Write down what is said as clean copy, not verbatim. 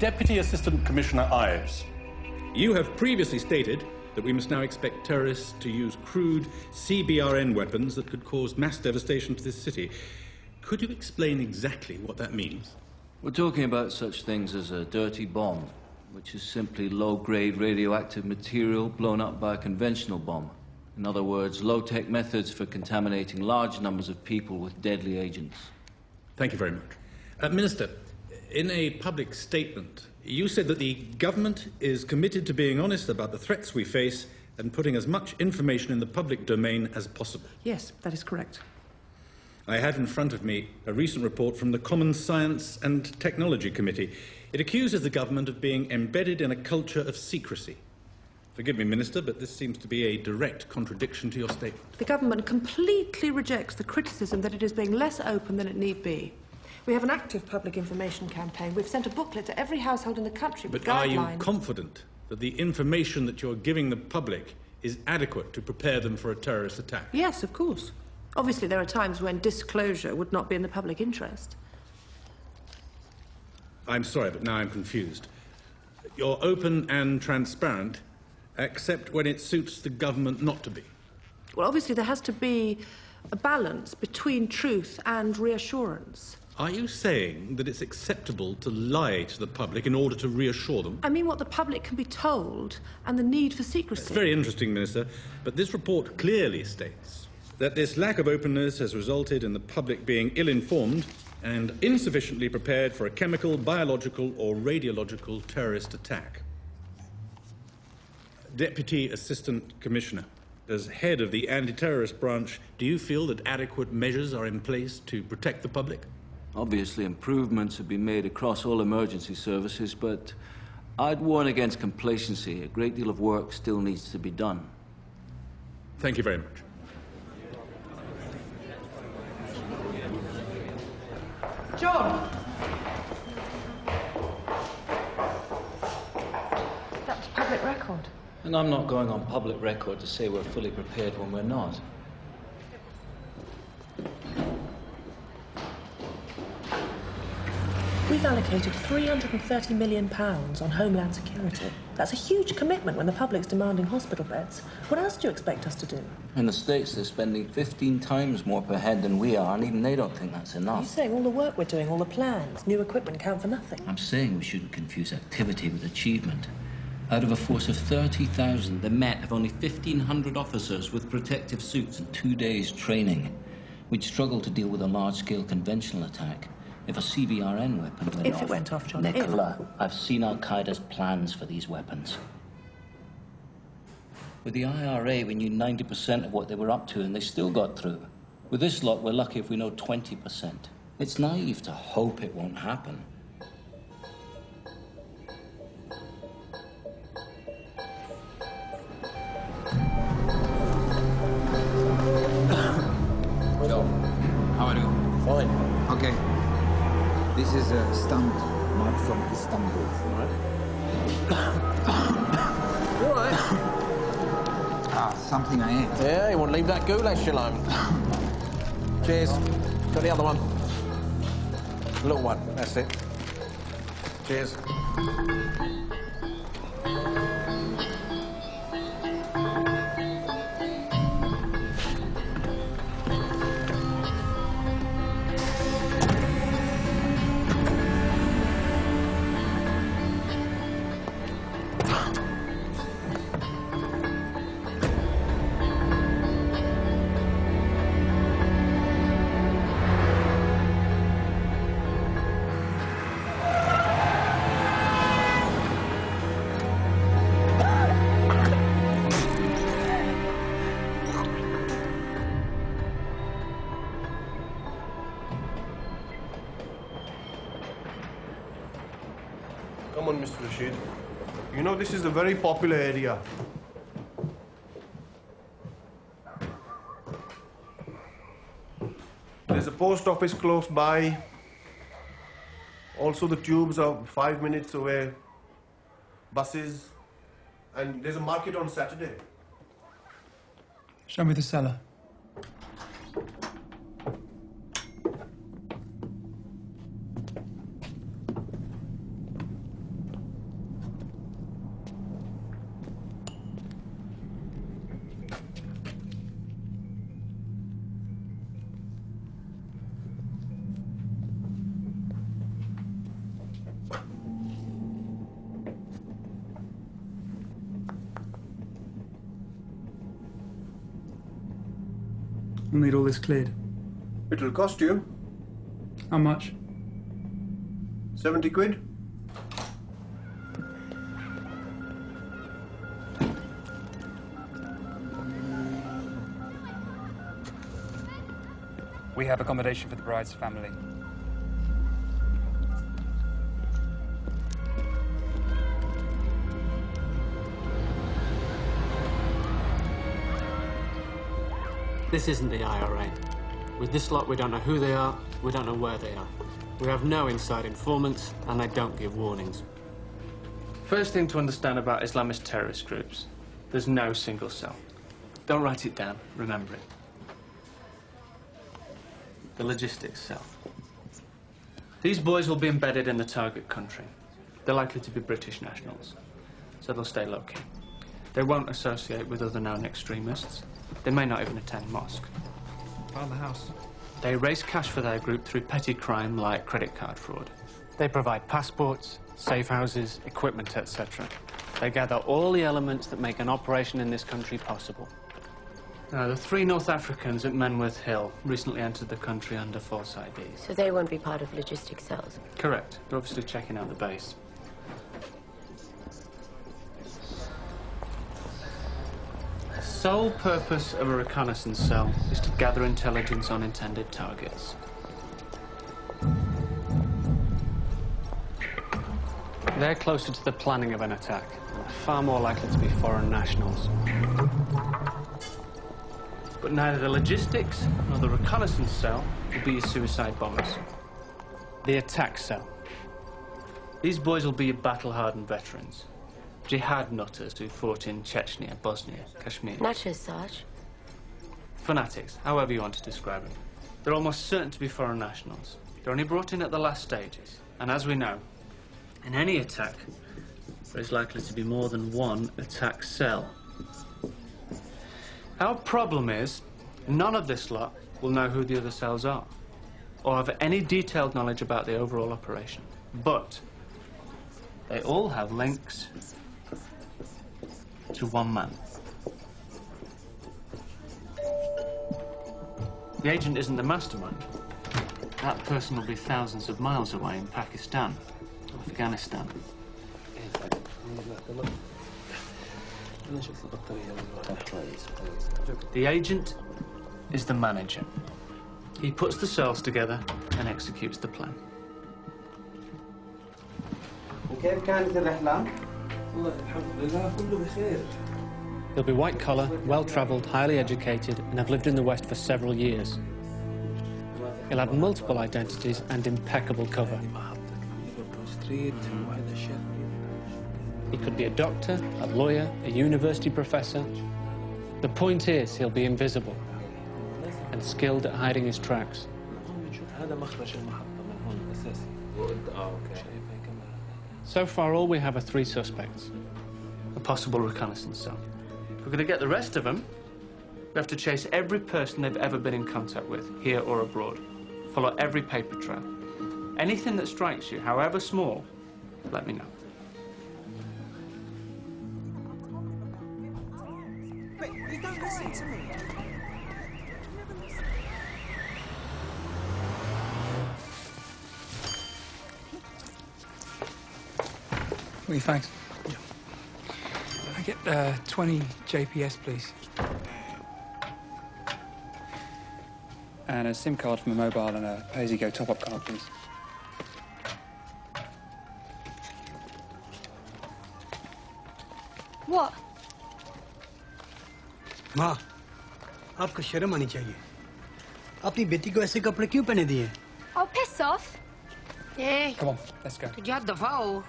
Deputy Assistant Commissioner Ives. You have previously stated that we must now expect terrorists to use crude CBRN weapons that could cause mass devastation to this city. Could you explain exactly what that means? We're talking about such things as a dirty bomb, which is simply low-grade radioactive material blown up by a conventional bomb. In other words, low-tech methods for contaminating large numbers of people with deadly agents. Thank you very much. Minister, in a public statement, you said that the government is committed to being honest about the threats we face and putting as much information in the public domain as possible. Yes, that is correct. I have in front of me a recent report from the Common Science and Technology Committee. It accuses the government of being embedded in a culture of secrecy. Forgive me, Minister, but this seems to be a direct contradiction to your statement. The government completely rejects the criticism that it is being less open than it need be. We have an active public information campaign. We've sent a booklet to every household in the country with guidelines. Are you confident that the information that you're giving the public is adequate to prepare them for a terrorist attack? Yes, of course. Obviously, there are times when disclosure would not be in the public interest. I'm sorry, but now I'm confused. You're open and transparent, except when it suits the government not to be. Well, obviously, there has to be a balance between truth and reassurance. Are you saying that it's acceptable to lie to the public in order to reassure them? I mean what the public can be told and the need for secrecy. It's very interesting, Minister, but this report clearly states that this lack of openness has resulted in the public being ill-informed and insufficiently prepared for a chemical, biological or radiological terrorist attack. Deputy Assistant Commissioner, as head of the anti-terrorist branch, do you feel that adequate measures are in place to protect the public? Obviously, improvements have been made across all emergency services, but I'd warn against complacency. A great deal of work still needs to be done. Thank you very much. John! That was public record. And I'm not going on public record to say we're fully prepared when we're not. We've allocated £330 million on Homeland Security. That's a huge commitment when the public's demanding hospital beds. What else do you expect us to do? In the States, they're spending 15 times more per head than we are, and even they don't think that's enough. You're saying all the work we're doing, all the plans, new equipment count for nothing? I'm saying we shouldn't confuse activity with achievement. Out of a force of 30,000, the Met have only 1,500 officers with protective suits and 2 days training. We'd struggle to deal with a large-scale conventional attack. If a CBRN weapon went off... If it went off, John. Nicola, I've seen Al-Qaeda's plans for these weapons. With the IRA, we knew 90% of what they were up to, and they still got through. With this lot, we're lucky if we know 20%. It's naive to hope it won't happen. Hello. How are you? Fine. Okay. This is a stamp mark from Istanbul. All right. You all right? Something I ate. Yeah, you want to leave that goulash alone. Cheers. Got the other one. Little one, that's it. Cheers. Come on, Mr. Rashid. You know this is a very popular area. There's a post office close by. Also, the tubes are 5 minutes away. Buses. And there's a market on Saturday. Show me the cellar. We'll need all this cleared. It'll cost you How much? 70 quid. We have accommodation for the bride's family. This isn't the IRA. With this lot, we don't know who they are, we don't know where they are. We have no inside informants, and they don't give warnings. First thing to understand about Islamist terrorist groups, there's no single cell. Don't write it down, remember it. The logistics cell. These boys will be embedded in the target country. They're likely to be British nationals, so they'll stay low-key. They won't associate with other known extremists. They may not even attend mosque. Found the house. They raise cash for their group through petty crime like credit card fraud. They provide passports, safe houses, equipment, etc. They gather all the elements that make an operation in this country possible. Now, the 3 North Africans at Menworth Hill recently entered the country under false IDs. So they won't be part of logistics cells? Correct. They're obviously checking out the base. The sole purpose of a reconnaissance cell is to gather intelligence on intended targets. They're closer to the planning of an attack, and far more likely to be foreign nationals. But neither the logistics nor the reconnaissance cell will be your suicide bombers. The attack cell. These boys will be your battle-hardened veterans. Jihad nutters who fought in Chechnya, Bosnia, Kashmir. Not as such. Fanatics, however you want to describe them. They're almost certain to be foreign nationals. They're only brought in at the last stages. And as we know, in any attack, there is likely to be more than one attack cell. Our problem is, none of this lot will know who the other cells are, or have any detailed knowledge about the overall operation. But they all have links to one man. The agent isn't the mastermind. That person will be thousands of miles away in Pakistan or Afghanistan. The agent is the manager. He puts the cells together and executes the plan. He'll be white-collar, well-travelled, highly educated, and have lived in the West for several years. He'll have multiple identities and impeccable cover. He could be a doctor, a lawyer, a university professor. The point is, he'll be invisible and skilled at hiding his tracks. So far, all we have are 3 suspects. A possible reconnaissance cell. If we're going to get the rest of them, we have to chase every person they've ever been in contact with, here or abroad. Follow every paper trail. Anything that strikes you, however small, let me know. But you don't listen to me. What are your fags? I get 20 JPS, please. And a SIM card from a mobile and a pay-as-you-go top-up card, please. What? माँ, आपको शर्म आनी चाहिए। अपनी बेटी को ऐसे कपड़े क्यों पहने दिए? Oh, piss off. Hey. Come on, let's go. Did you have the vow?